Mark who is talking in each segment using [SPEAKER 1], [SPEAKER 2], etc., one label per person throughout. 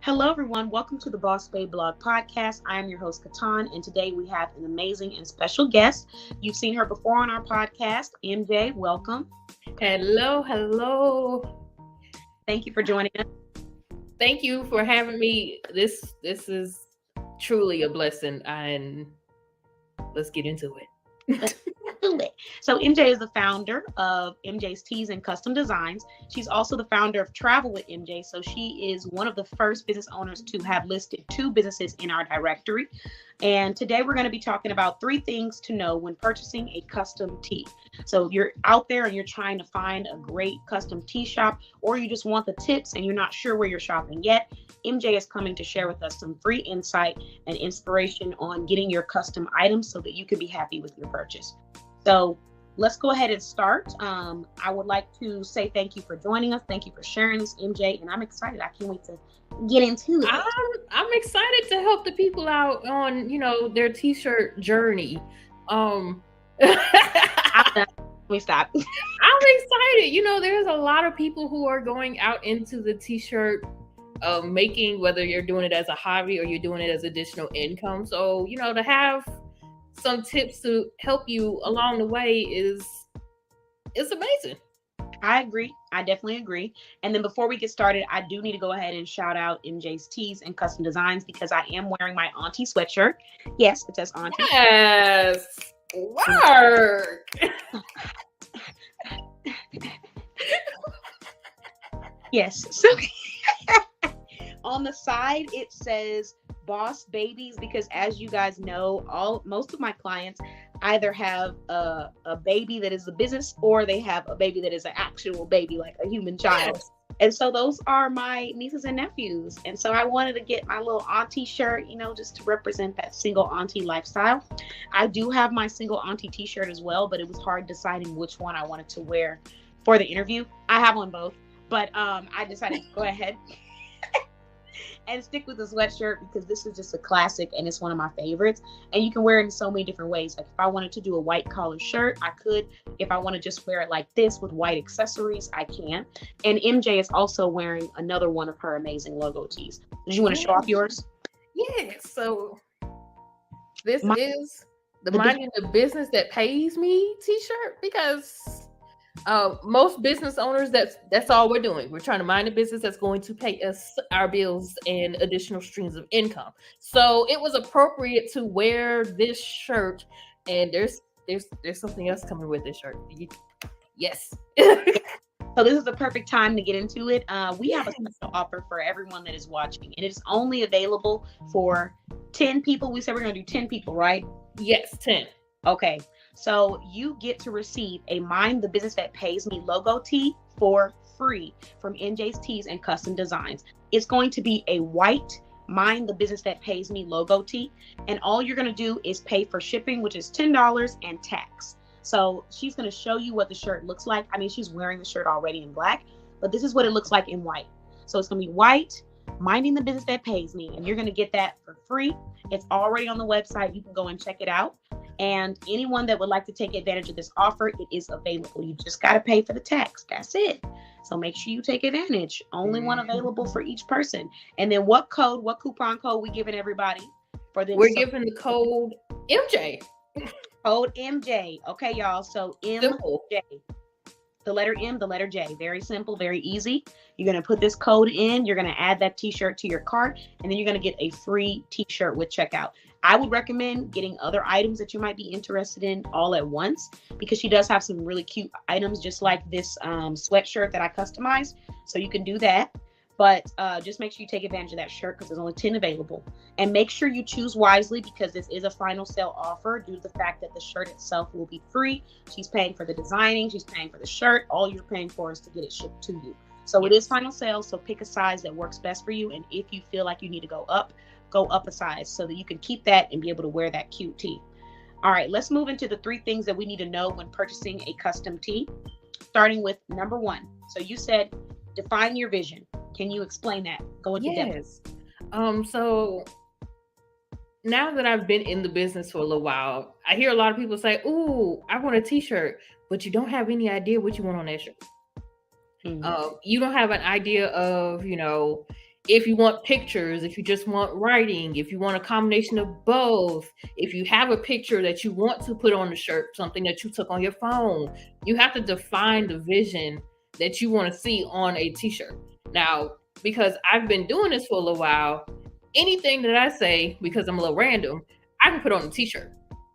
[SPEAKER 1] Hello, everyone. Welcome to the Boss Babe Blog Podcast. I am your host, KeTohn, and today we have an amazing and special guest. You've seen her before on our podcast. MJ, welcome.
[SPEAKER 2] Hello.
[SPEAKER 1] Thank you for joining us.
[SPEAKER 2] Thank you for having me. This is truly a blessing, and let's get into it.
[SPEAKER 1] So MJ is the founder of MJ's Tees and Custom Designs. She's also the founder of Travel with MJ. So she is one of the first business owners to have listed 2 businesses in our directory. And today we're going to be talking about 3 things to know when purchasing a custom tee. So if you're out there and you're trying to find a great custom tee shop, or you just want the tips and you're not sure where you're shopping yet, MJ is coming to share with us some free insight and inspiration on getting your custom items so that you can be happy with your purchase. So let's go ahead and start. I would like to say thank you for joining us. Thank you for sharing this, MJ. And I'm excited. I can't wait to get into it.
[SPEAKER 2] I'm excited to help the people out on, their t-shirt journey.
[SPEAKER 1] Let me stop.
[SPEAKER 2] I'm excited. There's a lot of people who are going out into the t-shirt making, whether you're doing it as a hobby or you're doing it as additional income. So, to have some tips to help you along the way is amazing.
[SPEAKER 1] I agree. I definitely agree. And then before we get started, I do need to go ahead and shout out MJ's Tees and Custom Designs because I am wearing my auntie sweatshirt. Yes, it says auntie.
[SPEAKER 2] Yes. Work.
[SPEAKER 1] Yes. So on the side, it says Boss Babies because, as you guys know, most of my clients either have a baby that is a business or they have a baby that is an actual baby, like a human child. Yes. And so those are my nieces and nephews. And so I wanted to get my little auntie shirt, just to represent that single auntie lifestyle. I do have my single auntie t-shirt as well, but it was hard deciding which one I wanted to wear for the interview. I have on both, but I decided to go ahead and stick with the sweatshirt because this is just a classic and it's one of my favorites. And you can wear it in so many different ways. Like if I wanted to do a white collar shirt, I could. If I want to just wear it like this with white accessories, I can. And MJ is also wearing another one of her amazing logo tees. Did you want to show off yours?
[SPEAKER 2] Yeah. So this is the Minding the Business That Pays Me t-shirt because most business owners, that's all we're doing. We're trying to mind a business that's going to pay us our bills and additional streams of income. So it was appropriate to wear this shirt, and there's something else coming with this shirt. Yes.
[SPEAKER 1] So this is the perfect time to get into it. We have a special offer for everyone that is watching, and it's only available for 10 people. We said we're going to do 10 people, right?
[SPEAKER 2] Yes, 10.
[SPEAKER 1] Okay. So you get to receive a Mind the Business That Pays Me logo tee for free from MJ's Tees and Custom Designs. It's going to be a white Mind the Business That Pays Me logo tee. And all you're going to do is pay for shipping, which is $10 and tax. So she's going to show you what the shirt looks like. I mean, she's wearing the shirt already in black, but this is what it looks like in white. So it's going to be white, Minding the Business That Pays Me. And you're going to get that for free. It's already on the website. You can go and check it out. And anyone that would like to take advantage of this offer, it is available. You just got to pay for the tax. That's it. So make sure you take advantage. Only one available for each person. And then what coupon code we giving everybody for this?
[SPEAKER 2] We're giving the code MJ.
[SPEAKER 1] Code MJ. Okay, y'all. So MJ. The letter M, the letter J. Very simple, very easy. You're going to put this code in. You're going to add that t-shirt to your cart. And then you're going to get a free t-shirt with checkout. I would recommend getting other items that you might be interested in all at once because she does have some really cute items just like this sweatshirt that I customized. So you can do that. But just make sure you take advantage of that shirt because there's only 10 available. And make sure you choose wisely because this is a final sale offer due to the fact that the shirt itself will be free. She's paying for the designing. She's paying for the shirt. All you're paying for is to get it shipped to you. So it is final sale. So pick a size that works best for you. And if you feel like you need to go up a size so that you can keep that and be able to wear that cute tee. All right, let's move into the 3 things that we need to know when purchasing a custom tee, starting with number 1. So you said, define your vision. Can you explain that? Go into depth.
[SPEAKER 2] So now that I've been in the business for a little while, I hear a lot of people say, "Ooh, I want a t-shirt," but you don't have any idea what you want on that shirt. You don't have an idea of, if you want pictures, if you just want writing, if you want a combination of both, if you have a picture that you want to put on the shirt, something that you took on your phone, you have to define the vision that you want to see on a t-shirt. Now, because I've been doing this for a little while, anything that I say, because I'm a little random, I can put on a t-shirt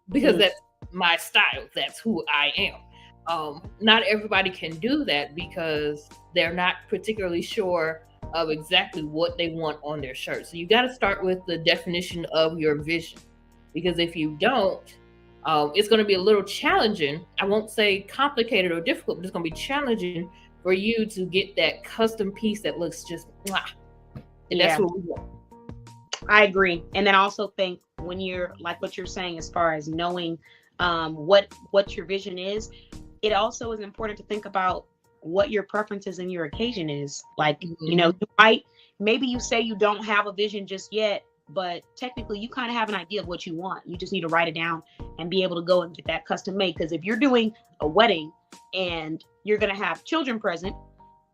[SPEAKER 2] because that's my style. That's who I am. Not everybody can do that because they're not particularly sure of exactly what they want on their shirt. So you got to start with the definition of your vision, because if you don't, it's going to be a little challenging. I won't say complicated or difficult, but it's going to be challenging for you to get that custom piece that looks just mwah. And that's what we want.
[SPEAKER 1] I agree. And then I also think when you're like what you're saying, as far as knowing what your vision is, it also is important to think about what your preferences and your occasion is. Like, you know, maybe you say you don't have a vision just yet, but technically you kind of have an idea of what you want. You just need to write it down and be able to go and get that custom made. Because if you're doing a wedding and you're going to have children present,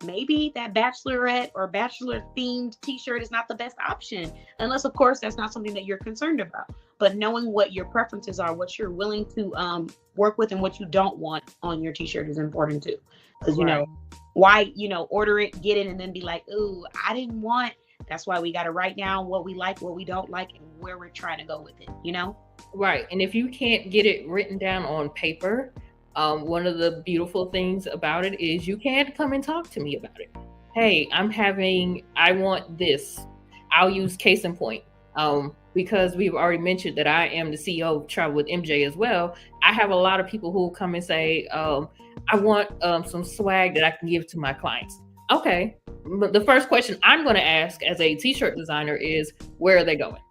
[SPEAKER 1] maybe that bachelorette or bachelor themed t-shirt is not the best option, unless of course that's not something that you're concerned about. But knowing what your preferences are, what you're willing to work with and what you don't want on your t-shirt is important too. Because you know, why, you know, order it, get it, and then be like, ooh, I didn't want. That's why we got to write down what we like, what we don't like, and where we're trying to go with it, you know?
[SPEAKER 2] Right. And if you can't get it written down on paper, one of the beautiful things about it is you can come and talk to me about it. Hey, I want this. I'll use case in point. Because we've already mentioned that I am the CEO of Travel with MJ as well. I have a lot of people who will come and say, I want some swag that I can give to my clients. Okay. The first question I'm going to ask as a t-shirt designer is, where are they going?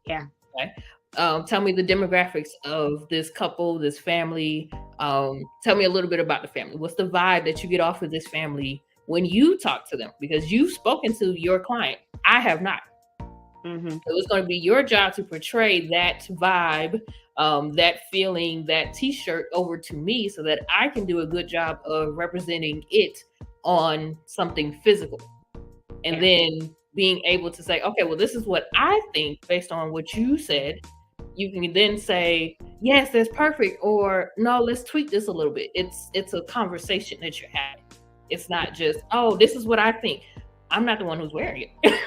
[SPEAKER 1] Yeah.
[SPEAKER 2] Okay. Tell me the demographics of this couple, this family. Tell me a little bit about the family. What's the vibe that you get off of this family when you talk to them? Because you've spoken to your client. I have not. So it's going to be your job to portray that vibe, that feeling, that t-shirt over to me so that I can do a good job of representing it on something physical. And then being able to say, okay, well, this is what I think based on what you said. You can then say, yes, that's perfect. Or no, let's tweak this a little bit. It's a conversation that you're having. It's not just, oh, this is what I think. I'm not the one who's wearing it.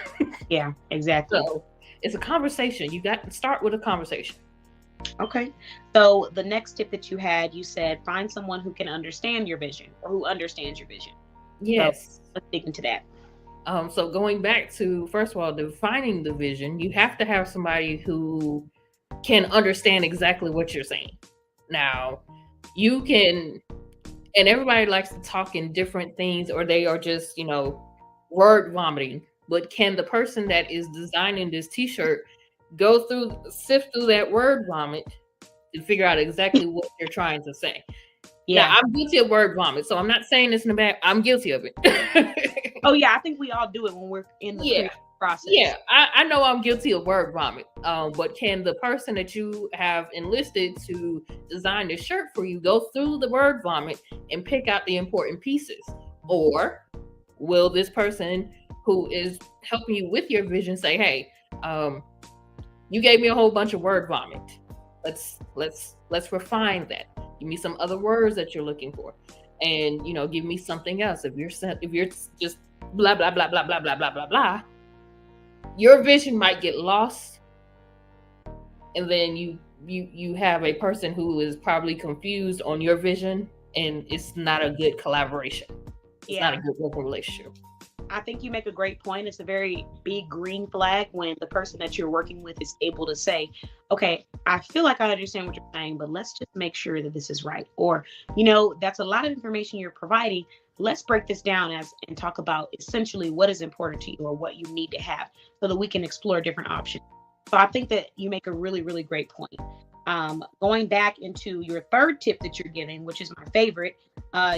[SPEAKER 1] Yeah, exactly.
[SPEAKER 2] So it's a conversation. You got to start with a conversation.
[SPEAKER 1] Okay. So the next tip that you had, you said, find someone who can understand your vision or who understands your vision.
[SPEAKER 2] Yes.
[SPEAKER 1] So let's dig into that.
[SPEAKER 2] So going back to, first of all, defining the vision, you have to have somebody who can understand exactly what you're saying. Now, you can, and everybody likes to talk in different things, or they are just, you know, word vomiting. But can the person that is designing this t-shirt sift through that word vomit to figure out exactly what you're trying to say? Yeah, now, I'm guilty of word vomit, so I'm not saying this in the back. I'm guilty of it.
[SPEAKER 1] Oh yeah, I think we all do it when we're in the creative process.
[SPEAKER 2] Yeah, I know I'm guilty of word vomit. But can the person that you have enlisted to design this shirt for you go through the word vomit and pick out the important pieces? Or will this person who is helping you with your vision say, hey, you gave me a whole bunch of word vomit. Let's refine that. Give me some other words that you're looking for, and you know, give me something else. If you're just blah blah blah blah blah blah blah blah blah, your vision might get lost, and then you have a person who is probably confused on your vision, and it's not a good collaboration. It's not a good working relationship.
[SPEAKER 1] I think you make a great point. It's a very big green flag when the person that you're working with is able to say, okay, I feel like I understand what you're saying, but let's just make sure that this is right. Or, you know, that's a lot of information you're providing. Let's break this down and talk about essentially what is important to you or what you need to have so that we can explore different options. So I think that you make a really, really great point. Going back into your third tip that you're giving, which is my favorite,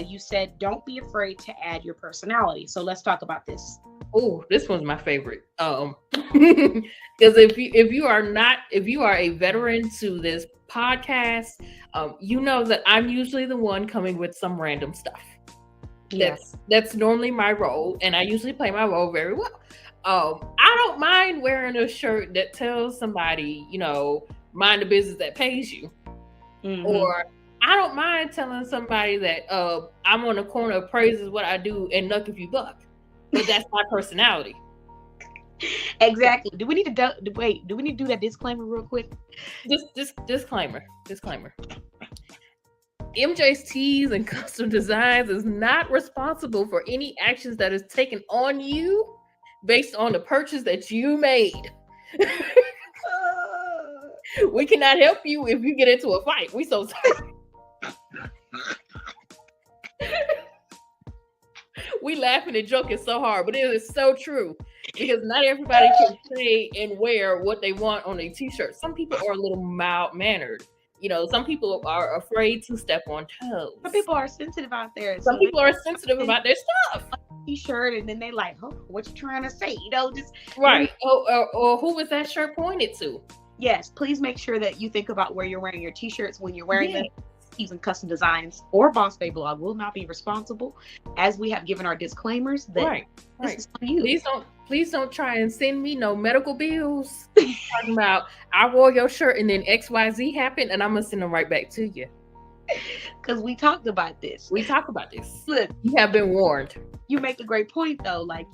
[SPEAKER 1] you said, don't be afraid to add your personality. So let's talk about this.
[SPEAKER 2] Oh, this one's my favorite. Because if you are a veteran to this podcast, you know that I'm usually the one coming with some random stuff. That's normally my role, and I usually play my role very well. I don't mind wearing a shirt that tells somebody, mind the business that pays you. Mm-hmm. Or I don't mind telling somebody that I'm on the corner of praises what I do and nuck if you buck. But that's my personality.
[SPEAKER 1] Exactly. Do we need to do we need to do that disclaimer real quick?
[SPEAKER 2] Just disclaimer. MJ's Tees and Custom Designs is not responsible for any actions that is taken on you based on the purchase that you made. We cannot help you if you get into a fight. We so sorry. We laughing and joking so hard, but it is so true because not everybody can say and wear what they want on a t-shirt. Some people are a little mild-mannered. Some people are afraid to step on toes.
[SPEAKER 1] Some people are sensitive out there.
[SPEAKER 2] Some people are sensitive about their stuff.
[SPEAKER 1] T-shirt, and then they like, oh, what you trying to say? Just
[SPEAKER 2] right. Or who was that shirt pointed to?
[SPEAKER 1] Yes, please make sure that you think about where you're wearing your t-shirts when you're wearing them. Even Custom Designs or Boss Babe Blog will not be responsible, as we have given our disclaimers that this is for you.
[SPEAKER 2] Please don't try and send me no medical bills talking about I wore your shirt and then XYZ happened and I'm gonna send them right back to you.
[SPEAKER 1] Because we talked about this.
[SPEAKER 2] Look, you have been warned.
[SPEAKER 1] You make a great point though. Like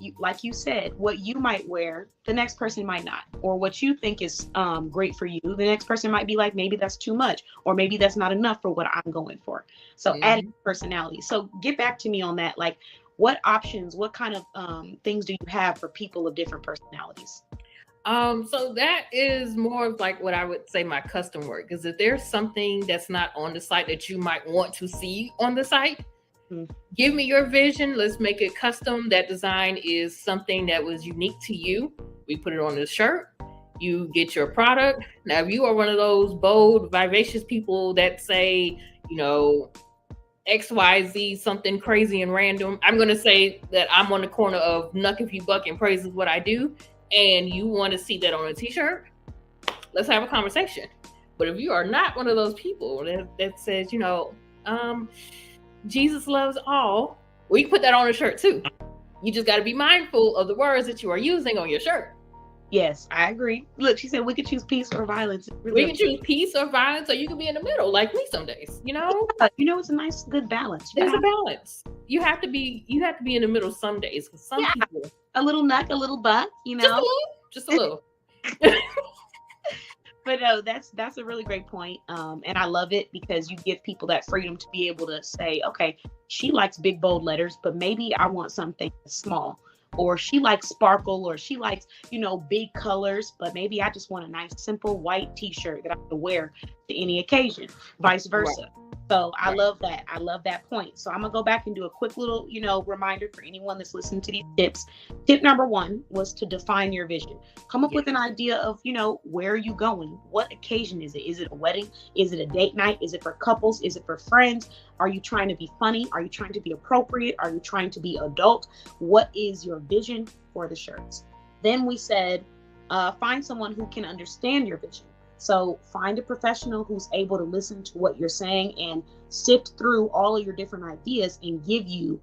[SPEAKER 1] you said, what you might wear, the next person might not. Or what you think is great for you, the next person might be like, maybe that's too much, or maybe that's not enough for what I'm going for. So adding personality. So get back to me on that. Like, what options, what kind of things do you have for people of different personalities?
[SPEAKER 2] So that is more of like what I would say my custom work. Because if there's something that's not on the site that you might want to see on the site, give me your vision. Let's make it custom. That design is something that was unique to you. We put it on the shirt. You get your product. Now, if you are one of those bold, vivacious people that say, XYZ, something crazy and random, I'm going to say that I'm on the corner of nuck if you buck and praise is what I do. And you want to see that on a t-shirt, let's have a conversation. But if you are not one of those people that says, Jesus loves all, we can put that on a shirt too. You just got to be mindful of the words that you are using on your shirt.
[SPEAKER 1] Yes, I agree. Look, she said we could choose peace or violence.
[SPEAKER 2] We can choose peace or violence, so you can be in the middle, like me some days.
[SPEAKER 1] It's a nice, good balance.
[SPEAKER 2] There's a balance. You have to be in the middle some days, because some people
[SPEAKER 1] a little nut, a little butt.
[SPEAKER 2] Just a little.
[SPEAKER 1] But no, that's a really great point. And I love it because you give people that freedom to be able to say, okay, she likes big, bold letters, but maybe I want something small. Or she likes sparkle, or she likes, big colors, but maybe I just want a nice, simple white t-shirt that I can wear to any occasion, vice versa. Right. So I love that. I love that point. So I'm going to go back and do a quick little, reminder for anyone that's listening to these tips. Tip number 1 was to define your vision. Come up with an idea of, where are you going? What occasion is it? Is it a wedding? Is it a date night? Is it for couples? Is it for friends? Are you trying to be funny? Are you trying to be appropriate? Are you trying to be adult? What is your vision for the shirts? Then we said, find someone who can understand your vision. So find a professional who's able to listen to what you're saying and sift through all of your different ideas and give you,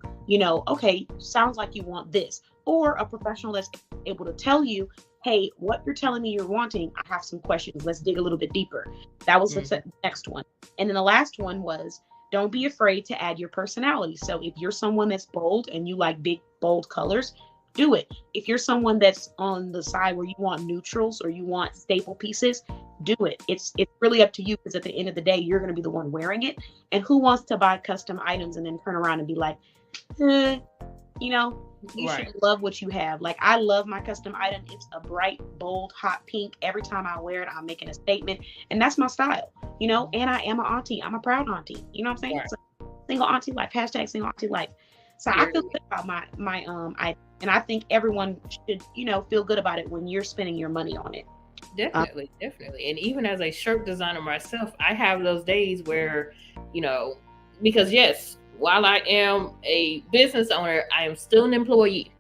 [SPEAKER 1] okay, sounds like you want this. Or a professional that's able to tell you, hey, what you're telling me you're wanting, I have some questions. Let's dig a little bit deeper. That was the next one. And then the last one was, don't be afraid to add your personality. So if you're someone that's bold and you like big, bold colors, do it. If you're someone that's on the side where you want neutrals or you want staple pieces, do it. It's really up to you, because at the end of the day, you're going to be the one wearing it. And who wants to buy custom items and then turn around and be like, you should love what you have. Like, I love my custom item. It's a bright, bold, hot pink. Every time I wear it, I'm making a statement. And that's my style, and I am an auntie. I'm a proud auntie. You know what I'm saying? Right. So, single auntie life, # single auntie life. So I feel good about my item. And I think everyone should, feel good about it when you're spending your money on it.
[SPEAKER 2] Definitely. And even as a shirt designer myself, I have those days where, because yes, while I am a business owner, I am still an employee.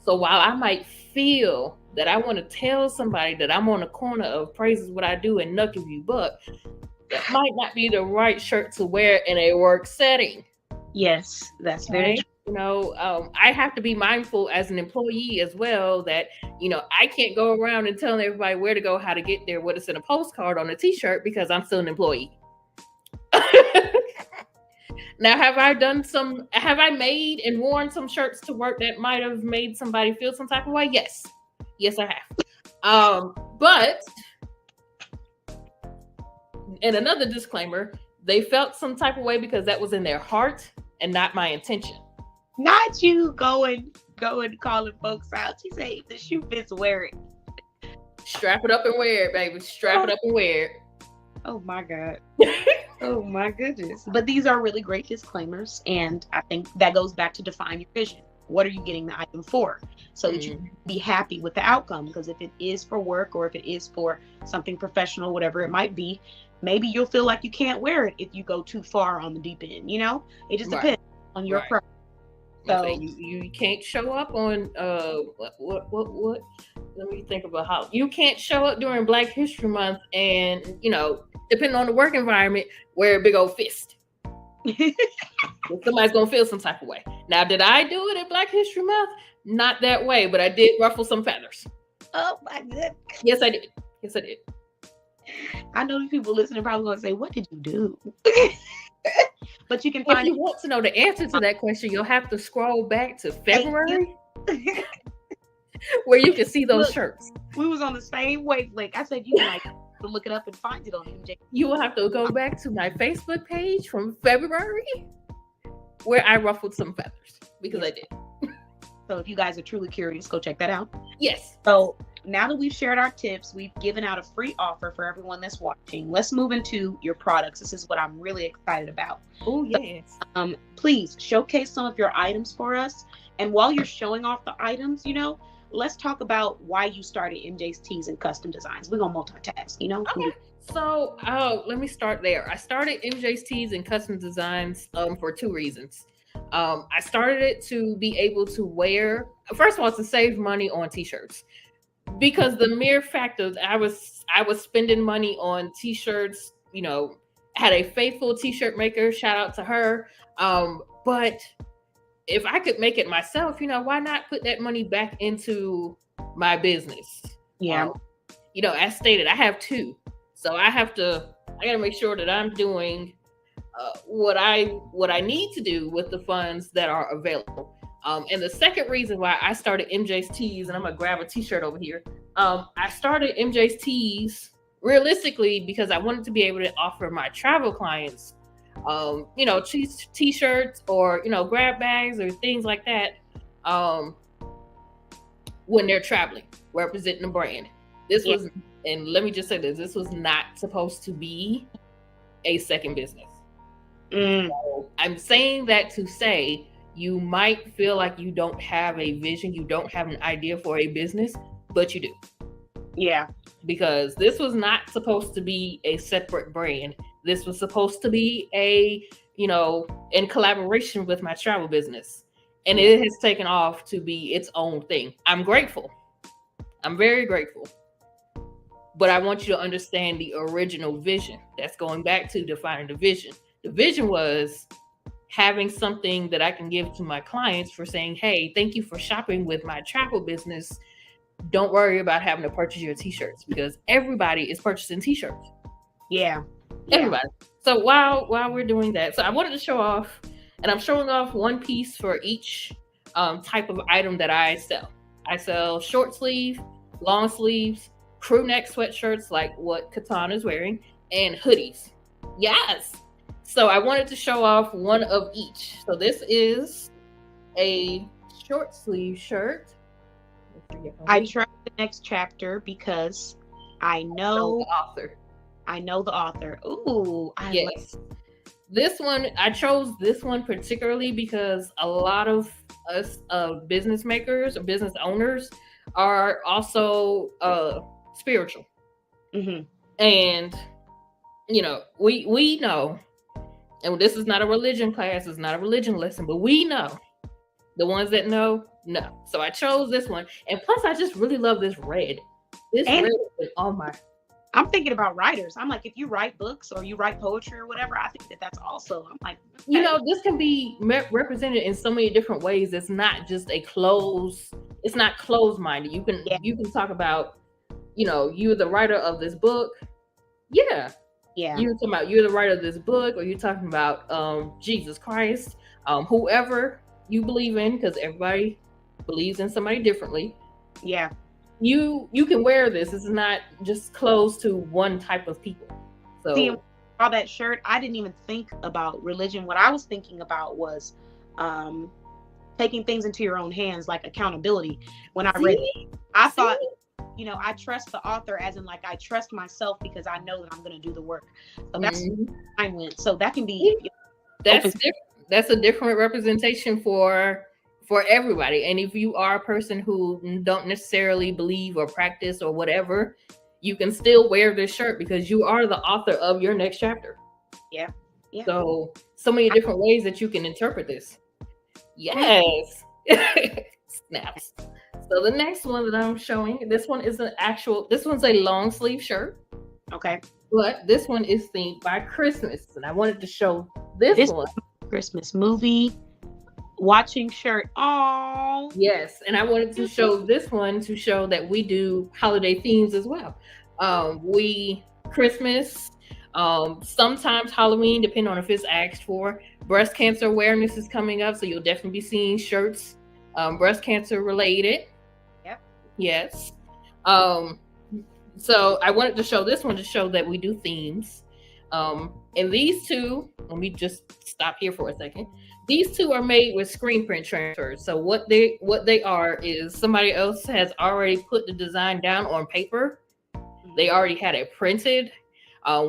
[SPEAKER 2] So while I might feel that I want to tell somebody that I'm on the corner of praises what I do and nuck if you buck, that might not be the right shirt to wear in a work setting.
[SPEAKER 1] Yes, that's very true.
[SPEAKER 2] I have to be mindful as an employee as well that, I can't go around and telling everybody where to go, how to get there, what is in a postcard on a t-shirt because I'm still an employee. Now, have I made and worn some shirts to work that might have made somebody feel some type of way? Yes, I have. But, and another disclaimer, they felt some type of way because that was in their heart and not my intention.
[SPEAKER 1] Not you going calling folks out. She said, if the shoe fits, wear it.
[SPEAKER 2] Strap it up and wear it, baby. Strap it up and wear it.
[SPEAKER 1] Oh my God. Oh my goodness. But these are really great disclaimers. And I think that goes back to define your vision. What are you getting the item for? So that you can be happy with the outcome. Because if it is for work or if it is for something professional, whatever it might be, maybe you'll feel like you can't wear it if you go too far on the deep end. It just depends on your preference.
[SPEAKER 2] So you can't show up on what? Let me think about how you can't show up during Black History Month and depending on the work environment, wear a big old fist. Somebody's gonna feel some type of way. Now, did I do it at Black History Month? Not that way, but I did ruffle some feathers.
[SPEAKER 1] Oh my goodness.
[SPEAKER 2] Yes, I did.
[SPEAKER 1] I know these people listening probably gonna say, "What did you do?" But you can find.
[SPEAKER 2] If you want to know the answer to that question, you'll have to scroll back to February, where you can see those shirts.
[SPEAKER 1] We was on the same wavelength. I said, you might to look it up and find it on MJ.
[SPEAKER 2] You will have to go back to my Facebook page from February, where I ruffled some feathers because I did.
[SPEAKER 1] So if you guys are truly curious, go check that out.
[SPEAKER 2] Yes.
[SPEAKER 1] So now that we've shared our tips, we've given out a free offer for everyone that's watching. Let's move into your products. This is what I'm really excited about.
[SPEAKER 2] Oh, yes.
[SPEAKER 1] So, please showcase some of your items for us. And while you're showing off the items, let's talk about why you started MJ's Tees and Custom Designs. We're going to multitask,
[SPEAKER 2] Okay. So let me start there. I started MJ's Tees and Custom Designs for two reasons. I started it to be able to wear, first of all, to save money on t-shirts. Because the mere fact of I was spending money on t-shirts, had a faithful t-shirt maker, shout out to her. But if I could make it myself, why not put that money back into my business?
[SPEAKER 1] Yeah.
[SPEAKER 2] As stated, I have two. So I gotta make sure that I'm doing what I need to do with the funds that are available. And the second reason why I started MJ's Tees, and I'm gonna grab a t-shirt over here. I started MJ's Tees realistically because I wanted to be able to offer my travel clients, t-shirts or, grab bags or things like that when they're traveling, representing the brand. This was, and let me just say this was not supposed to be a second business. So I'm saying that to say, you might feel like you don't have a vision, you don't have an idea for a business, but you do.
[SPEAKER 1] Yeah.
[SPEAKER 2] Because this was not supposed to be a separate brand. This was supposed to be in collaboration with my travel business. And it has taken off to be its own thing. I'm grateful. I'm very grateful. But I want you to understand the original vision. That's going back to defining the vision. The vision was having something that I can give to my clients for saying, hey, thank you for shopping with my travel business. Don't worry about having to purchase your t-shirts because everybody is purchasing t-shirts.
[SPEAKER 1] Yeah.
[SPEAKER 2] Everybody. So while we're doing that, so I wanted to show off, and I'm showing off one piece for each type of item that I sell. I sell short sleeve, long sleeves, crew neck sweatshirts like what KeTohn is wearing, and hoodies. Yes. So I wanted to show off one of each. So this is a short sleeve shirt.
[SPEAKER 1] I trust the next chapter because I know
[SPEAKER 2] the author.
[SPEAKER 1] I know the author. Ooh,
[SPEAKER 2] yes. This one, I chose this one particularly because a lot of us business makers or business owners are also spiritual.
[SPEAKER 1] Mm-hmm.
[SPEAKER 2] And, we know, and this is not a religion class, it's not a religion lesson, but we know, the ones that know. So I chose this one. And plus, I just really love this red. This red is on my...
[SPEAKER 1] I'm thinking about writers. I'm like, if you write books or you write poetry or whatever, I think that that's also. I'm like, okay.
[SPEAKER 2] You know, this can be represented in so many different ways. It's not just it's not closed minded. You can talk about, you know, you're the writer of this book. Yeah. You're talking about you're the writer of this book, or you're talking about Jesus Christ, whoever you believe in, because everybody believes in somebody differently.
[SPEAKER 1] Yeah.
[SPEAKER 2] You can wear this. It's not just closed to one type of people. So
[SPEAKER 1] see, all that shirt, I didn't even think about religion. What I was thinking about was taking things into your own hands, like accountability. When I read it, I thought, you know, I trust the author, as in like I trust myself because I know that I'm going to do the work. So that's I went. So that can be
[SPEAKER 2] that's a different representation for everybody. And if you are a person who don't necessarily believe or practice or whatever, you can still wear this shirt because you are the author of your next chapter.
[SPEAKER 1] Yeah.
[SPEAKER 2] So many different ways that you can interpret this. Yes. Snaps. So the next one that I'm showing, this one's a long sleeve shirt.
[SPEAKER 1] Okay.
[SPEAKER 2] But this one is themed by Christmas. And I wanted to show this one.
[SPEAKER 1] Christmas movie watching shirt. Oh.
[SPEAKER 2] Yes. And I wanted to show this one to show that we do holiday themes as well. Christmas, sometimes Halloween, depending on if it's asked for. Breast cancer awareness is coming up, so you'll definitely be seeing shirts breast cancer related.
[SPEAKER 1] Yep.
[SPEAKER 2] Yes. So I wanted to show this one to show that we do themes. And these two, let me just stop here for a second. These two are made with screen print transfers. So what they are is somebody else has already put the design down on paper. They already had it printed.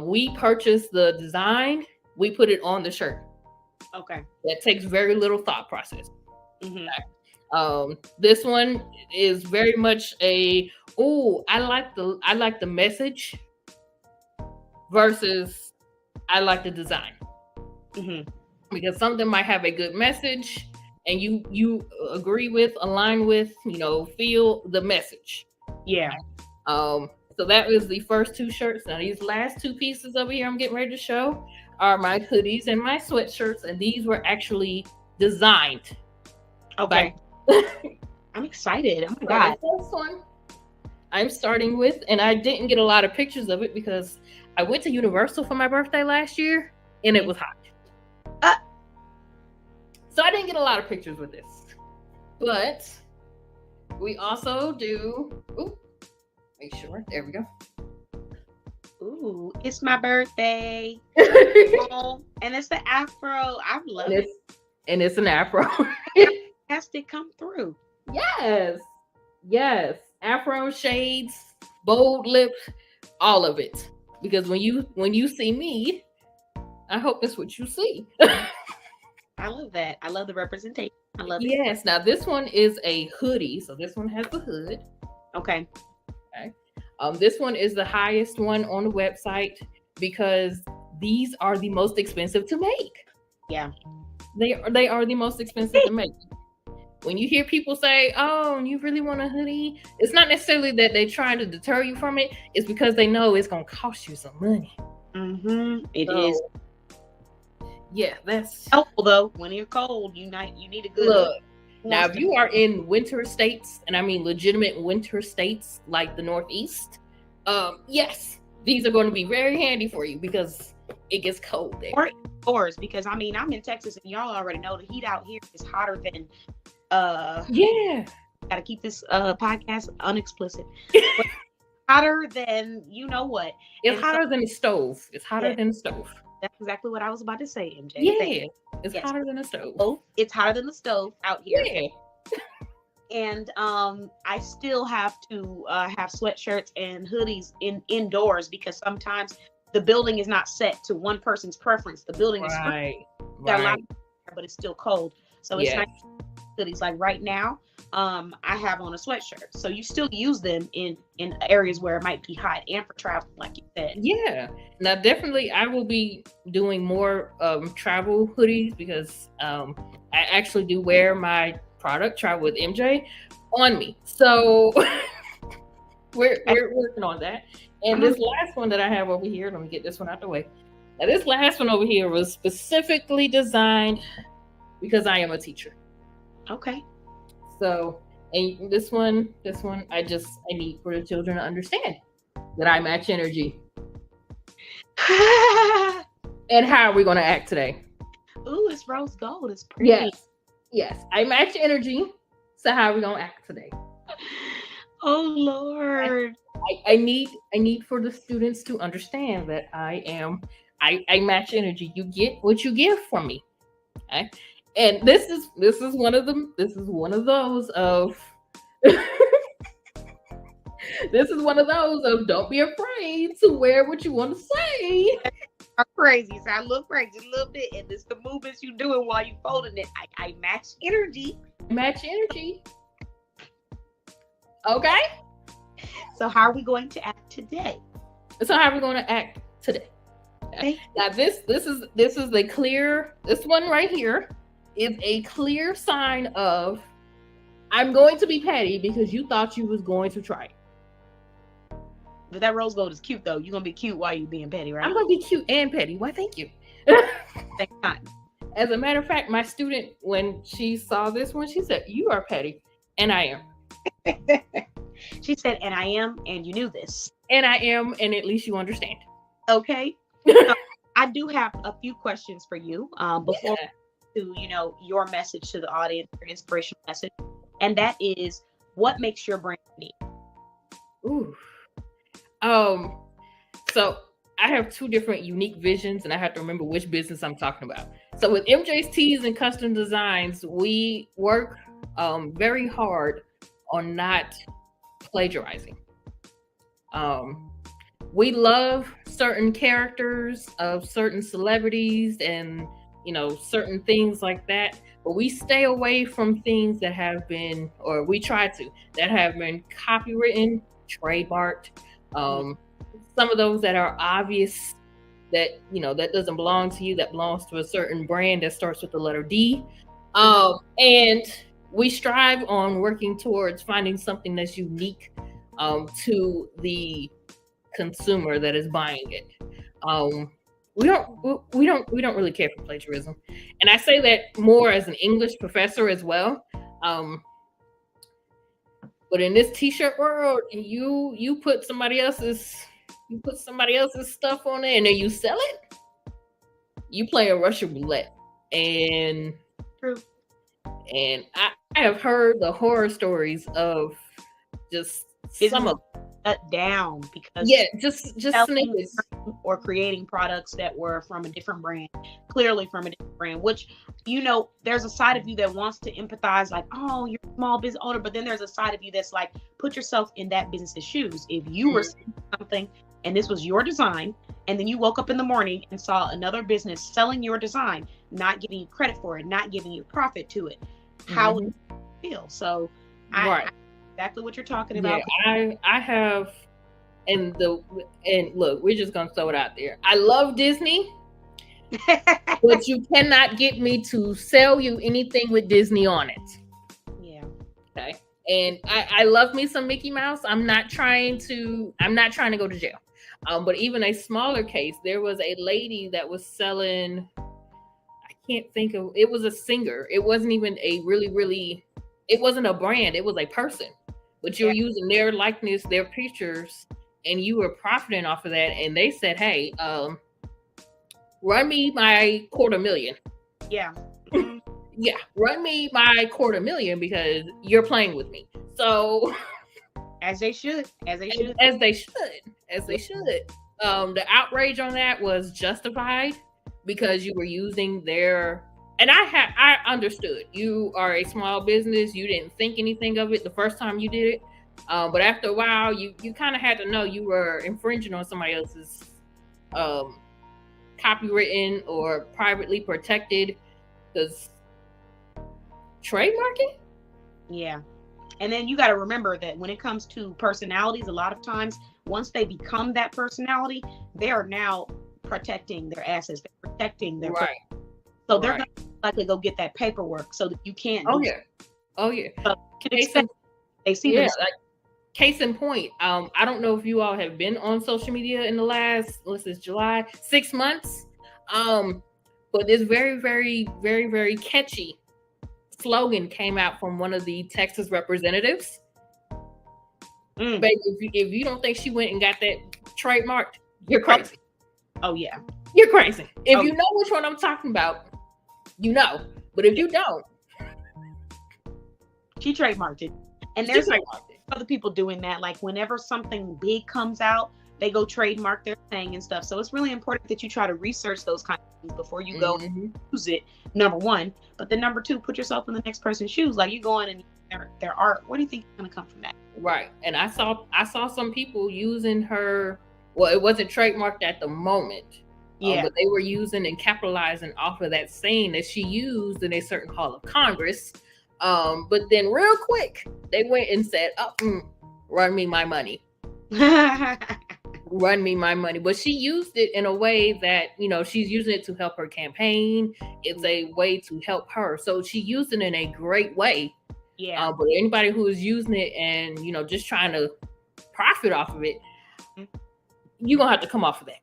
[SPEAKER 2] We purchased the design. We put it on the shirt.
[SPEAKER 1] Okay.
[SPEAKER 2] That takes very little thought process.
[SPEAKER 1] Mm-hmm.
[SPEAKER 2] This one is very much I like the message versus I like the design.
[SPEAKER 1] Mm-hmm.
[SPEAKER 2] Because something might have a good message and you agree with, align with, feel the message.
[SPEAKER 1] Yeah.
[SPEAKER 2] So that was the first two shirts. Now these last two pieces over here I'm getting ready to show are my hoodies and my sweatshirts, and these were actually designed.
[SPEAKER 1] Okay. I'm excited. Oh my God.
[SPEAKER 2] The first one I'm starting with, and I didn't get a lot of pictures of it because I went to Universal for my birthday last year and it was hot. So I didn't get a lot of pictures with this. But we also do, make sure, there we go.
[SPEAKER 1] Ooh, it's my birthday. And it's the afro. I love it.
[SPEAKER 2] And it's an afro.
[SPEAKER 1] Has to come through.
[SPEAKER 2] Yes. Afro shades, bold lips, all of it. Because when you see me, I hope that's what you see.
[SPEAKER 1] I love that. I love the representation. I love it.
[SPEAKER 2] Yes. Now this one is a hoodie, so this one has the hood.
[SPEAKER 1] Okay.
[SPEAKER 2] This one is the highest one on the website because these are the most expensive to make.
[SPEAKER 1] Yeah.
[SPEAKER 2] They are the most expensive to make. When you hear people say, "Oh, you really want a hoodie?" It's not necessarily that they're trying to deter you from it. It's because they know it's going to cost you some money.
[SPEAKER 1] Mm-hmm. It is.
[SPEAKER 2] Yeah, that's
[SPEAKER 1] helpful though. When you're cold, you need a good
[SPEAKER 2] look. Now, if you are in winter states, and I mean legitimate winter states like the Northeast, yes, these are going to be very handy for you because it gets cold there.
[SPEAKER 1] Or indoors, because I mean, I'm in Texas, and y'all already know the heat out here is hotter than. Gotta keep this podcast unexplicit. But hotter than you know what.
[SPEAKER 2] It's hotter than a stove. It's hotter than a stove.
[SPEAKER 1] That's exactly what I was about to say, MJ.
[SPEAKER 2] Yeah, it's hotter than a stove.
[SPEAKER 1] Oh, it's hotter than the stove out here.
[SPEAKER 2] Yeah.
[SPEAKER 1] And I still have to have sweatshirts and hoodies indoors because sometimes the building is not set to one person's preference. The building is got a lot, but it's still cold. So it's nice hoodies. Like right now, I have on a sweatshirt. So you still use them in areas where it might be hot and for travel, like you said.
[SPEAKER 2] Yeah. Now, definitely, I will be doing more travel hoodies because I actually do wear my product, Travel with MJ, on me. So we're working on that. And this last one that I have over here, let me get this one out the way. Now, this last one over here was specifically designed because I am a teacher.
[SPEAKER 1] Okay.
[SPEAKER 2] So, and this one, I need for the children to understand that I match energy. And how are we going to act today?
[SPEAKER 1] Ooh, it's rose gold. It's pretty.
[SPEAKER 2] Yes, I match energy. So how are we going to act today?
[SPEAKER 1] Oh Lord.
[SPEAKER 2] I need for the students to understand that I match energy. You get what you give from me. Okay? And this is one of them. This is one of those of don't be afraid to wear what you want to say.
[SPEAKER 1] I'm crazy. So I look crazy a little bit, and it's the movements you doing while you folding it. I match energy.
[SPEAKER 2] Match energy. Okay.
[SPEAKER 1] So how are we going to act today?
[SPEAKER 2] Okay. Now this is a clear. This one right here is a clear sign of I'm going to be petty because you thought you was going to try it.
[SPEAKER 1] But that rose gold is cute though. You're gonna be cute while you being petty, right?
[SPEAKER 2] I'm gonna be cute and petty. Why? Thank you.
[SPEAKER 1] Thank God.
[SPEAKER 2] As a matter of fact, my student, when she saw this one, she said, "You are petty," and I am.
[SPEAKER 1] She said, "And I am," and you knew this.
[SPEAKER 2] And I am, and at least you understand.
[SPEAKER 1] Okay. I do have a few questions for you before to your message to the audience, your inspirational message, and that is, what makes your brand unique?
[SPEAKER 2] Ooh. So I have two different unique visions, and I have to remember which business I'm talking about. So with MJ's Tees and Custom Designs, we work very hard on not plagiarizing. We love certain characters of certain celebrities and certain things like that, but we stay away from things that have been, or we try to, that have been copywritten, trademarked. Some of those that are obvious that that doesn't belong to you, that belongs to a certain brand that starts with the letter D. And we strive on working towards finding something that's unique to the consumer that is buying it. We don't really care for plagiarism, and I say that more as an English professor as well. But in this t-shirt world, you put somebody else's stuff on it and then you sell it, you play a Russian roulette. And
[SPEAKER 1] True.
[SPEAKER 2] And I have heard the horror stories of just some of
[SPEAKER 1] down because
[SPEAKER 2] just snippets
[SPEAKER 1] or creating products that were from a different brand, clearly from a different brand, which there's a side of you that wants to empathize, like, oh, you're a small business owner, but then there's a side of you that's like, put yourself in that business's shoes. If you were selling something and this was your design, and then you woke up in the morning and saw another business selling your design, not giving you credit for it, not giving you profit to it, how would you feel? So I exactly what you're talking about.
[SPEAKER 2] I have, and look, we're just gonna throw it out there. I love Disney, but you cannot get me to sell you anything with Disney on it.
[SPEAKER 1] Yeah.
[SPEAKER 2] Okay. And I love me some Mickey Mouse. I'm not trying to go to jail. But even a smaller case, there was a lady that was selling, I can't think of, it was a singer. It wasn't even a it wasn't a brand. It was a person. But you're using their likeness, their pictures, and you were profiting off of that. And they said, hey, run me my $250,000.
[SPEAKER 1] Yeah.
[SPEAKER 2] Yeah, run me my $250,000 because you're playing with me. So
[SPEAKER 1] as they should.
[SPEAKER 2] The outrage on that was justified because you were using their, and I understood. You are a small business. You didn't think anything of it the first time you did it. But after a while, you kind of had to know you were infringing on somebody else's copywritten or privately protected, because trademarking.
[SPEAKER 1] Yeah. And then you got to remember that when it comes to personalities, a lot of times once they become that personality, they are now protecting their assets, they're protecting their so they're going to likely go get that paperwork so that you can't
[SPEAKER 2] Oh yeah.
[SPEAKER 1] they see
[SPEAKER 2] like case in point, I don't know if you all have been on social media in the last, what's this, July, 6 months. But this very, very, very, very catchy slogan came out from one of the Texas representatives. Baby, if you don't think she went and got that trademarked, you're crazy.
[SPEAKER 1] Oh yeah,
[SPEAKER 2] you're crazy. If you know which one I'm talking about, you know. But if you don't,
[SPEAKER 1] she trademarked it. And there's other people doing that. Like whenever something big comes out, they go trademark their thing and stuff. So it's really important that you try to research those kind of things before you go and use it. Number one, but then number two, put yourself in the next person's shoes. Like you go in and their art. What do you think is going to come from that?
[SPEAKER 2] Right. And I saw some people using her. Well, it wasn't trademarked at the moment. Yeah. But they were using and capitalizing off of that saying that she used in a certain hall of Congress. But then real quick, they went and said, run me my money. Run me my money. But she used it in a way that, she's using it to help her campaign. It's a way to help her. So she used it in a great way. Yeah. But anybody who is using it and, just trying to profit off of it, you're going to have to come off of that.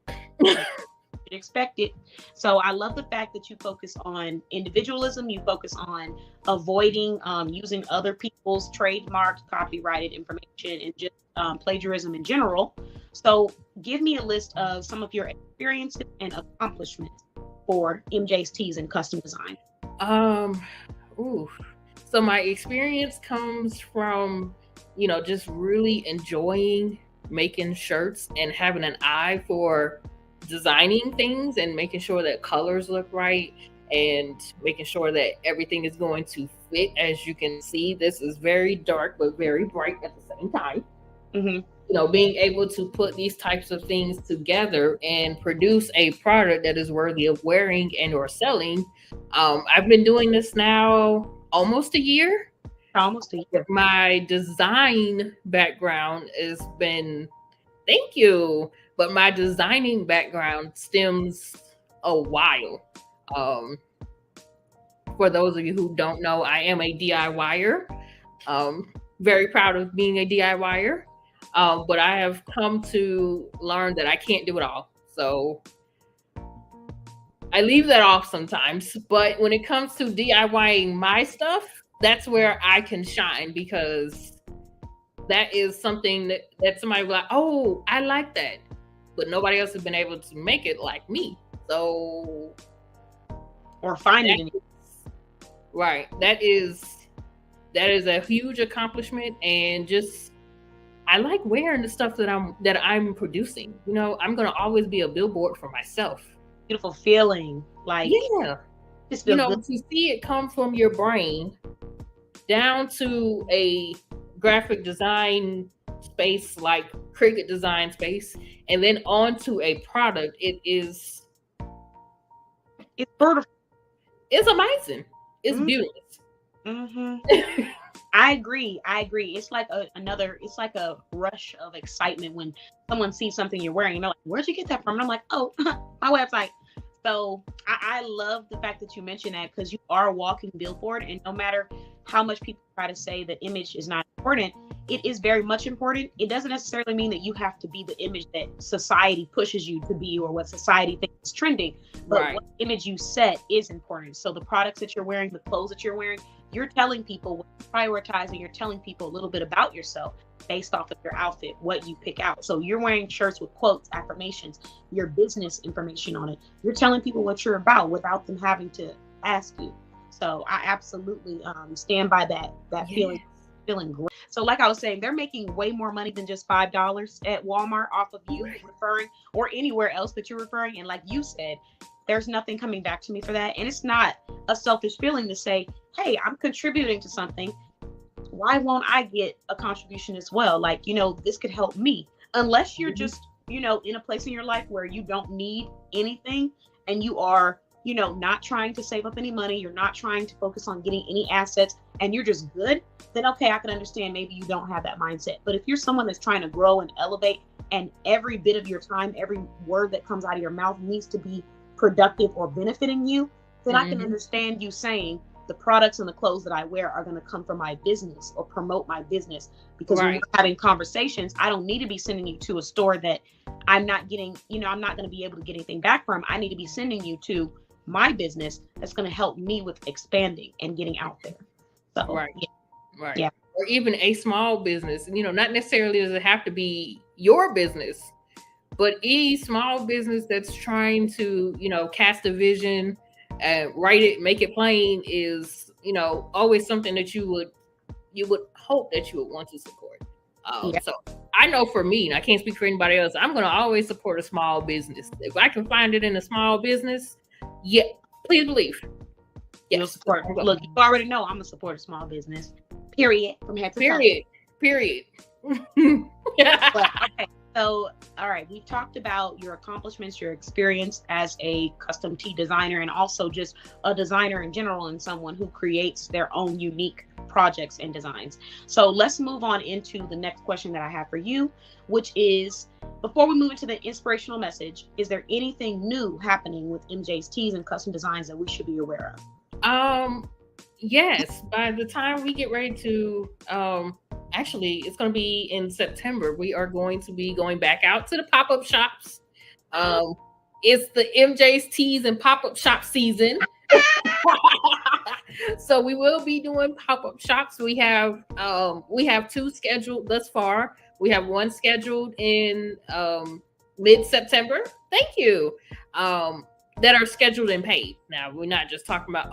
[SPEAKER 1] Expect it. So I love the fact that you focus on individualism. You focus on avoiding using other people's trademarked, copyrighted information, and just plagiarism in general. So give me a list of some of your experiences and accomplishments for MJ's Tees and custom design.
[SPEAKER 2] So my experience comes from, just really enjoying making shirts and having an eye for designing things and making sure that colors look right and making sure that everything is going to fit. As you can see, this is very dark but very bright at the same time. Being able to put these types of things together and produce a product that is worthy of wearing and or selling. I've been doing this now almost a year. My design background has been, thank you, but my designing background stems a while. For those of you who don't know, I am a DIYer. Very proud of being a DIYer. But I have come to learn that I can't do it all. So I leave that off sometimes. But when it comes to DIYing my stuff, that's where I can shine, because that is something that somebody will be like, oh, I like that. But nobody else has been able to make it like me. So,
[SPEAKER 1] or find it.
[SPEAKER 2] Right. That is a huge accomplishment, and just I like wearing the stuff that I'm producing. I'm gonna always be a billboard for myself.
[SPEAKER 1] Beautiful feeling, like
[SPEAKER 2] to see it come from your brain down to a graphic design space, like Cricut design space, and then onto a product. It's
[SPEAKER 1] beautiful.
[SPEAKER 2] It's amazing. It's beautiful.
[SPEAKER 1] I agree. It's like it's like a rush of excitement when someone sees something you're wearing and they're like, where'd you get that from? And I'm like, oh, my website. So I love the fact that you mentioned that, because you are a walking billboard, and no matter how much people try to say that image is not important, it is very much important. It doesn't necessarily mean that you have to be the image that society pushes you to be or what society thinks is trending, but what image you set is important. So the products that you're wearing, the clothes that you're wearing, you're telling people what you're prioritizing. You're telling people a little bit about yourself based off of your outfit, what you pick out. So you're wearing shirts with quotes, affirmations, your business information on it. You're telling people what you're about without them having to ask you. So I absolutely stand by that feeling great. So like I was saying, they're making way more money than just $5 at Walmart off of you referring, or anywhere else that you're referring. And like you said, there's nothing coming back to me for that. And it's not a selfish feeling to say, hey, I'm contributing to something. Why won't I get a contribution as well? Like, this could help me. Unless you're just, in a place in your life where you don't need anything, and you are, not trying to save up any money, you're not trying to focus on getting any assets, and you're just good, then okay, I can understand maybe you don't have that mindset. But if you're someone that's trying to grow and elevate, and every bit of your time, every word that comes out of your mouth needs to be productive or benefiting you, then I can understand you saying, the products and the clothes that I wear are going to come from my business or promote my business. Because when
[SPEAKER 2] Right.
[SPEAKER 1] we're having conversations, I don't need to be sending you to a store that I'm not getting, I'm not going to be able to get anything back from. I need to be sending you to my business that's going to help me with expanding and getting out there. So,
[SPEAKER 2] Right.
[SPEAKER 1] yeah.
[SPEAKER 2] Right.
[SPEAKER 1] Yeah.
[SPEAKER 2] Or even a small business, not necessarily does it have to be your business, but any small business that's trying to, cast a vision and write it, make it plain is, always something that you would hope that you would want to support.
[SPEAKER 1] Yeah.
[SPEAKER 2] So I know for me, and I can't speak for anybody else, I'm going to always support a small business. If I can find it in a small business, yeah, please believe.
[SPEAKER 1] You'll
[SPEAKER 2] Yes.
[SPEAKER 1] support. Look, you already know I'm a support of small business. Period. From head to toe.
[SPEAKER 2] Period.
[SPEAKER 1] But, okay. So, all right, we've talked about your accomplishments, your experience as a custom tee designer, and also just a designer in general and someone who creates their own unique projects and designs. So let's move on into the next question that I have for you, which is, before we move into the inspirational message, is there anything new happening with MJ's Tees and custom designs that we should be aware
[SPEAKER 2] of? Yes, by the time we get ready to, actually, it's going to be in September. We are going to be going back out to the pop-up shops. It's the MJ's Tees and pop-up shop season. So we will be doing pop-up shops. We have 2 scheduled thus far. We have one scheduled in mid-September. Thank you. That are scheduled and paid. Now, we're not just talking about,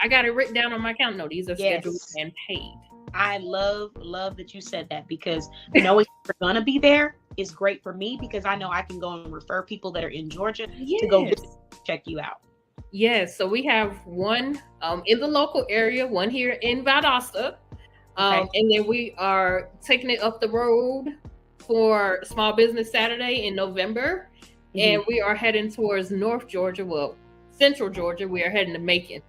[SPEAKER 2] I got it written down on my account. No, these are scheduled and paid.
[SPEAKER 1] I love that you said that, because knowing you're going to be there is great for me, because I know I can go and refer people that are in Georgia to go check you out.
[SPEAKER 2] Yes. So we have one in the local area, one here in Valdosta. And then we are taking it up the road for Small Business Saturday in November. And we are heading towards North Georgia, Central Georgia. We are heading to Macon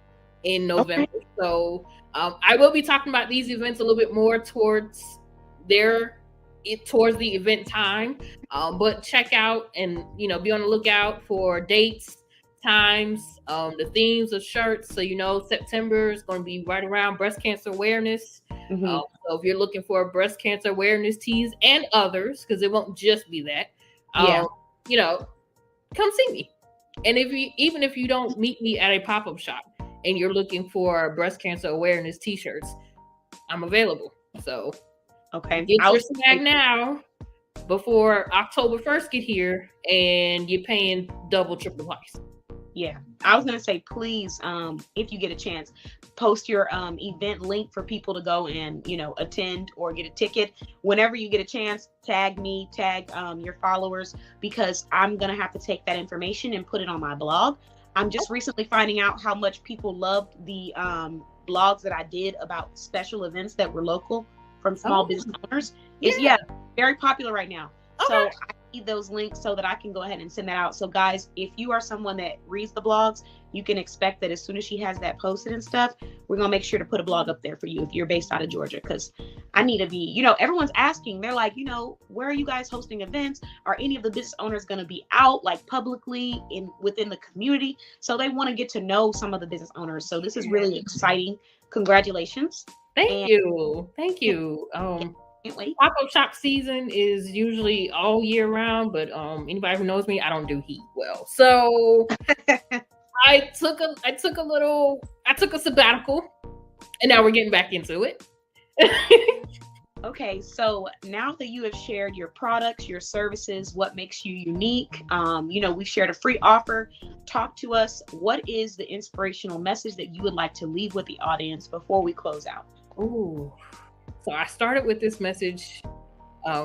[SPEAKER 2] in November. Okay. So I will be talking about these events a little bit more towards the event time. But check out and, be on the lookout for dates, times, the themes of shirts. So, September is going to be right around breast cancer awareness. So if you're looking for breast cancer awareness tees and others, because it won't just be that. Come see me. And even if you don't meet me at a pop-up shop and you're looking for breast cancer awareness t-shirts, I'm available. So get your swag now before October 1st get here and you're paying double, triple price.
[SPEAKER 1] Yeah, I was going to say, please, if you get a chance, post your event link for people to go and, attend or get a ticket. Whenever you get a chance, tag me, tag your followers, because I'm going to have to take that information and put it on my blog. I'm just recently finding out how much people loved the blogs that I did about special events that were local from small business owners. It's very popular right now. Okay. So I need those links so that I can go ahead and send that out. So guys, if you are someone that reads the blogs, you can expect that as soon as she has that posted and stuff, we're going to make sure to put a blog up there for you if you're based out of Georgia, because I need to be, everyone's asking, they're like, where are you guys hosting events? Are any of the business owners going to be out like publicly within the community? So they want to get to know some of the business owners. So this is really exciting. Congratulations.
[SPEAKER 2] Thank you. Pop-up shop season is usually all year round, but anybody who knows me, I don't do heat well. So I took a sabbatical, and now we're getting back into it.
[SPEAKER 1] Okay, so now that you have shared your products, your services, what makes you unique, we've shared a free offer. Talk to us. What is the inspirational message that you would like to leave with the audience before we close out?
[SPEAKER 2] Ooh. So I started with this message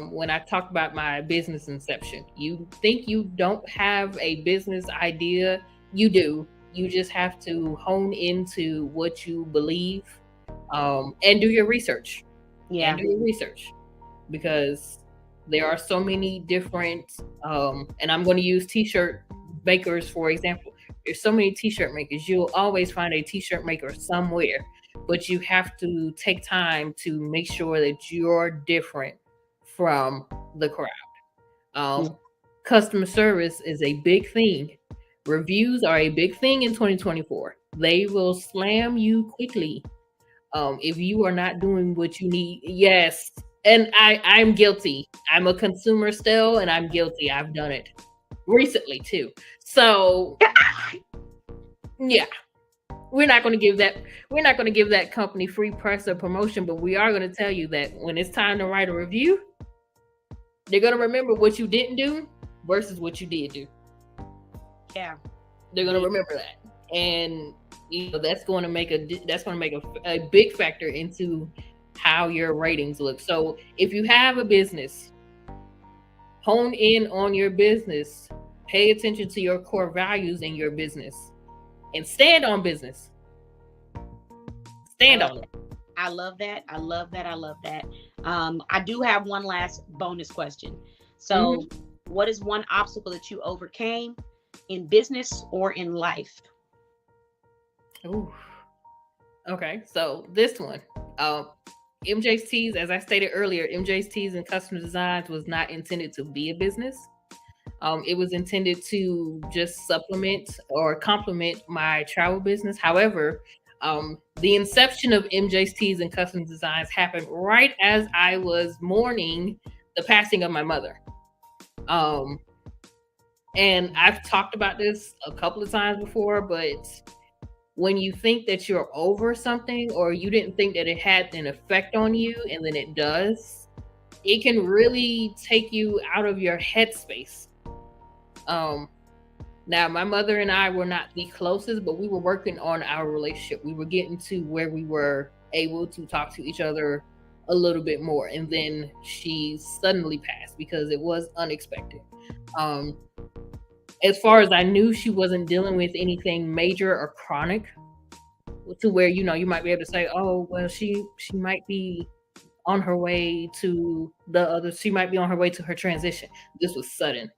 [SPEAKER 2] when I talked about my business inception. You think you don't have a business idea? You do. You just have to hone into what you believe and do your research.
[SPEAKER 1] Yeah.
[SPEAKER 2] And do your research, because there are so many different, and I'm going to use t-shirt makers, for example. There's so many t-shirt makers. You'll always find a t-shirt maker somewhere. But you have to take time to make sure that you're different from the crowd. Customer service is a big thing. Reviews are a big thing in 2024. They will slam you quickly if you are not doing what you need. Yes. And I'm guilty. I'm a consumer still, and I'm guilty. I've done it recently too. So yeah, we're not going to give that company free press or promotion, but we are going to tell you that when it's time to write a review, they're going to remember what you didn't do versus what you did do.
[SPEAKER 1] Yeah,
[SPEAKER 2] they're going to remember that, and that's going to make a big factor into how your ratings look. So if you have a business, hone in on your business, pay attention to your core values in your business, and stand on business. Stand on it.
[SPEAKER 1] I love that. I love that. I love that. I do have one last bonus question. So what is one obstacle that you overcame in business or in life?
[SPEAKER 2] Ooh. Okay, so this one, MJ's Tees, as I stated earlier, MJ's Tees and Custom Designs was not intended to be a business. It was intended to just supplement or complement my travel business. However, the inception of MJ's Tees and Custom Designs happened right as I was mourning the passing of my mother. And I've talked about this a couple of times before, but when you think that you're over something, or you didn't think that it had an effect on you, and then it does, it can really take you out of your headspace. Now, my mother and I were not the closest, but we were working on our relationship. We were getting to where we were able to talk to each other a little bit more. And then she suddenly passed because it was unexpected. As far as I knew, she wasn't dealing with anything major or chronic to where, you might be able to say, oh, well, she might be on her way to she might be on her way to her transition. This was sudden.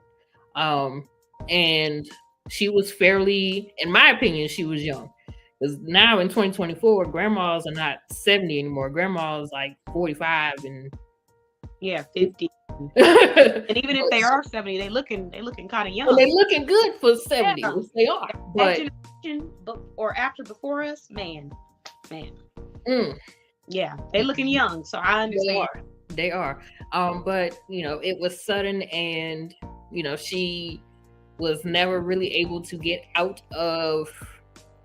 [SPEAKER 2] And she was fairly, in my opinion, she was young. Because now in 2024, grandmas are not 70 anymore. Grandmas like 45 and
[SPEAKER 1] 50. And even if they are 70, they looking kind of young.
[SPEAKER 2] Well, they're looking good for 70.
[SPEAKER 1] Yeah.
[SPEAKER 2] They are. But
[SPEAKER 1] or after before us, man. Yeah, they looking young, so I understand.
[SPEAKER 2] They are. But it was sudden, and she was never really able to get out of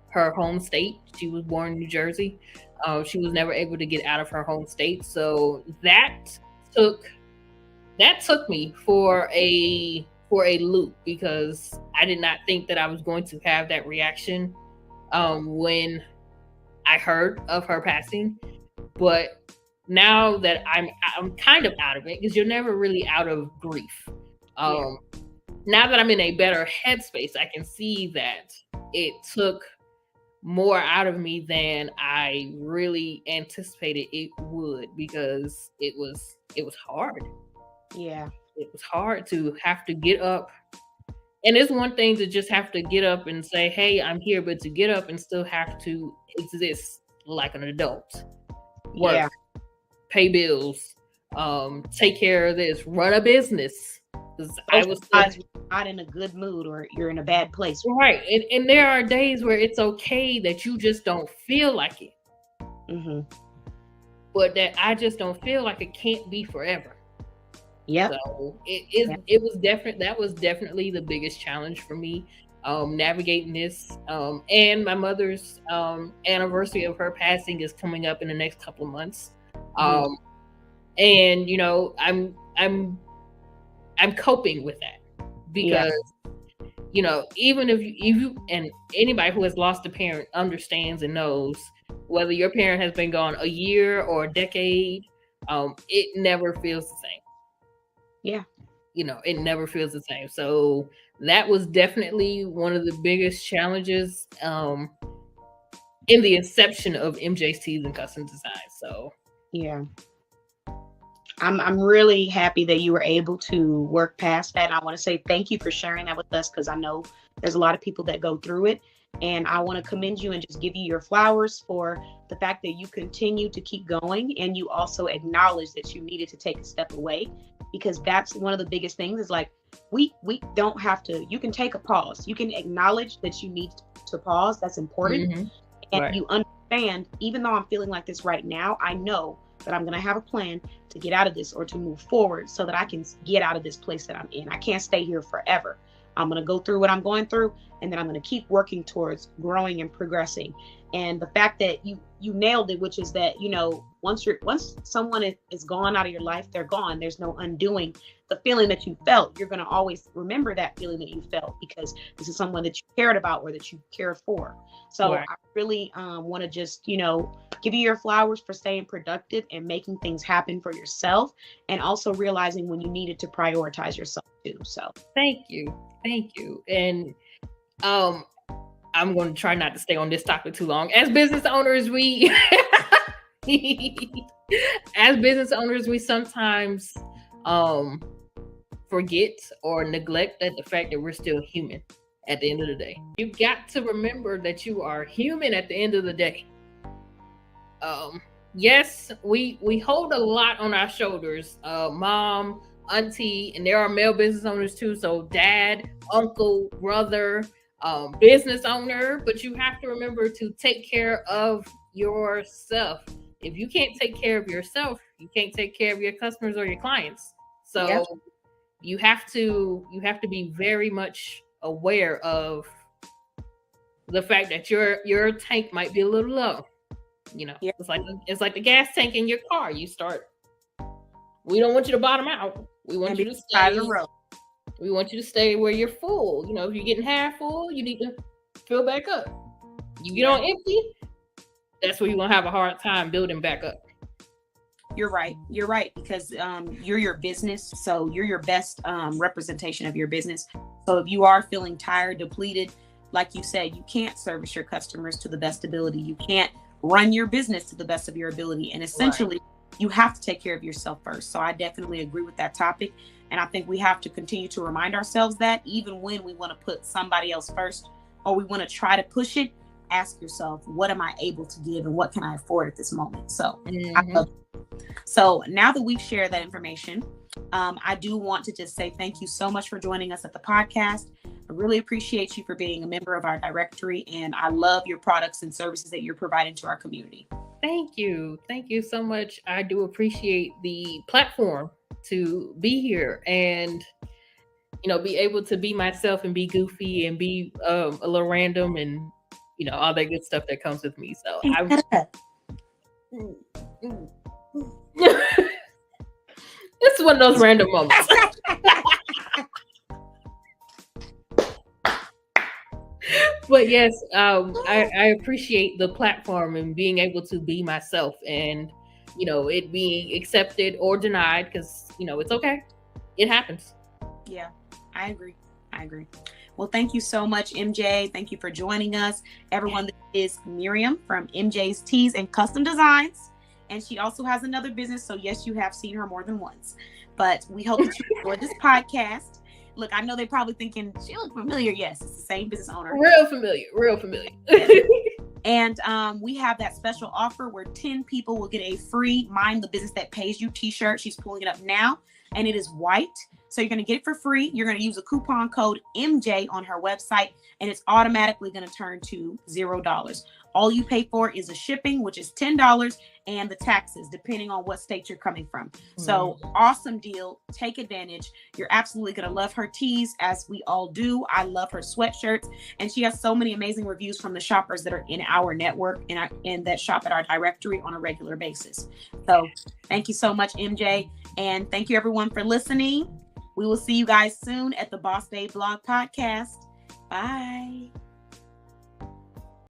[SPEAKER 2] her home state. She was born in New Jersey. She was never able to get out of her home state. So that took me for a loop, because I did not think that I was going to have that reaction when I heard of her passing. But now that I'm kind of out of it, because you're never really out of grief. Now that I'm in a better headspace, I can see that it took more out of me than I really anticipated it would, because it was hard.
[SPEAKER 1] Yeah.
[SPEAKER 2] It was hard to have to get up. And it's one thing to just have to get up and say, hey, I'm here, but to get up and still have to exist like an adult. Work, pay bills, take care of this, run a business. I was
[SPEAKER 1] not in a good mood, or you're in a bad place.
[SPEAKER 2] Right. And there are days where it's okay that you just don't feel like it.
[SPEAKER 1] Mm-hmm.
[SPEAKER 2] But that I just don't feel like it can't be forever.
[SPEAKER 1] Yeah.
[SPEAKER 2] So it was that was definitely the biggest challenge for me, navigating this. And my mother's anniversary of her passing is coming up in the next couple of months. And I'm coping with that, because even if you and anybody who has lost a parent understands and knows, whether your parent has been gone a year or a decade, it never feels the same.
[SPEAKER 1] Yeah.
[SPEAKER 2] It never feels the same. So that was definitely one of the biggest challenges in the inception of MJ's Tees and Custom Designs. So
[SPEAKER 1] yeah. I'm really happy that you were able to work past that. And I want to say thank you for sharing that with us, because I know there's a lot of people that go through it. And I want to commend you and just give you your flowers for the fact that you continue to keep going, and you also acknowledge that you needed to take a step away. because that's one of the biggest things is like, we don't have to, you can take a pause. You can acknowledge that you need to pause. That's important.
[SPEAKER 2] Mm-hmm.
[SPEAKER 1] And
[SPEAKER 2] Right.
[SPEAKER 1] you understand, even though I'm feeling like this right now, I know that I'm going to have a plan to get out of this or to move forward so that I can get out of this place that I'm in. I can't stay here forever. I'm going to go through what I'm going through, and then I'm going to keep working towards growing and progressing. And the fact that you nailed it, which is that, you know, once someone is gone out of your life, they're gone. There's no undoing the feeling that you felt. You're going to always remember that feeling that you felt because this is someone that you cared about or that you cared for. So
[SPEAKER 2] Right.
[SPEAKER 1] I really want to just, you know, give you your flowers for staying productive and making things happen for yourself, and also realizing when you needed to prioritize yourself too. So
[SPEAKER 2] Thank you. And I'm going to try not to stay on this topic too long. As business owners, we sometimes forget or neglect the fact that we're still human at the end of the day. You got to remember that you are human at the end of the day. Yes, we hold a lot on our shoulders. Mom, auntie, and there are male business owners too. So dad, uncle, brother, business owner, but you have to remember to take care of yourself. If you can't take care of yourself, you can't take care of your customers or your clients. So
[SPEAKER 1] Yep.
[SPEAKER 2] you have to be very much aware of the fact that your tank might be a little low. You know,
[SPEAKER 1] Yep.
[SPEAKER 2] It's like the gas tank in your car. We don't want you to bottom out. We want you to stay. We want you to stay where you're full. You know, if you're getting half full, you need to fill back up. You get on empty, that's where you're gonna have a hard time building back up.
[SPEAKER 1] You're right because you're your business, so you're your best representation of your business. So if you are feeling tired, depleted, like you said, you can't service your customers to the best ability. You can't run your business to the best of your ability, and essentially you have to take care of yourself first. So I definitely agree with that topic, and I think we have to continue to remind ourselves that even when we want to put somebody else first or we want to try to push it, ask yourself, what am I able to give and what can I afford at this moment? So I love it. So now that we've shared that information, I do want to just say thank you so much for joining us at the podcast. I really appreciate you for being a member of our directory, and I love your products and services that you're providing to our community.
[SPEAKER 2] Thank you so much. I do appreciate the platform to be here and, you know, be able to be myself and be goofy and be a little random and, you know, all that good stuff that comes with me. So it's one of those random moments. But yes, I appreciate the platform and being able to be myself and, you know, it being accepted or denied because, you know, it's okay. It happens.
[SPEAKER 1] Yeah, I agree. Well, thank you so much, MJ. Thank you for joining us. Everyone, this is Miriam from MJ's Tees and Custom Designs. And she also has another business. So yes, you have seen her more than once. But we hope that you enjoyed this podcast. Look, I know they're probably thinking, she looks familiar. Yes, it's the same business owner.
[SPEAKER 2] Real familiar.
[SPEAKER 1] And we have that special offer where 10 people will get a free Mind the Business That Pays You t-shirt. She's pulling it up now, and it is white. So you're going to get it for free. You're going to use a coupon code MJ on her website, and it's automatically going to turn to $0. All you pay for is the shipping, which is $10, and the taxes, depending on what state you're coming from. So awesome deal. Take advantage. You're absolutely going to love her tees, as we all do. I love her sweatshirts, and she has so many amazing reviews from the shoppers that are in our network and that shop at our directory on a regular basis. So thank you so much, MJ. And thank you everyone for listening. We will see you guys soon at the Boss Babe Blog Podcast. Bye.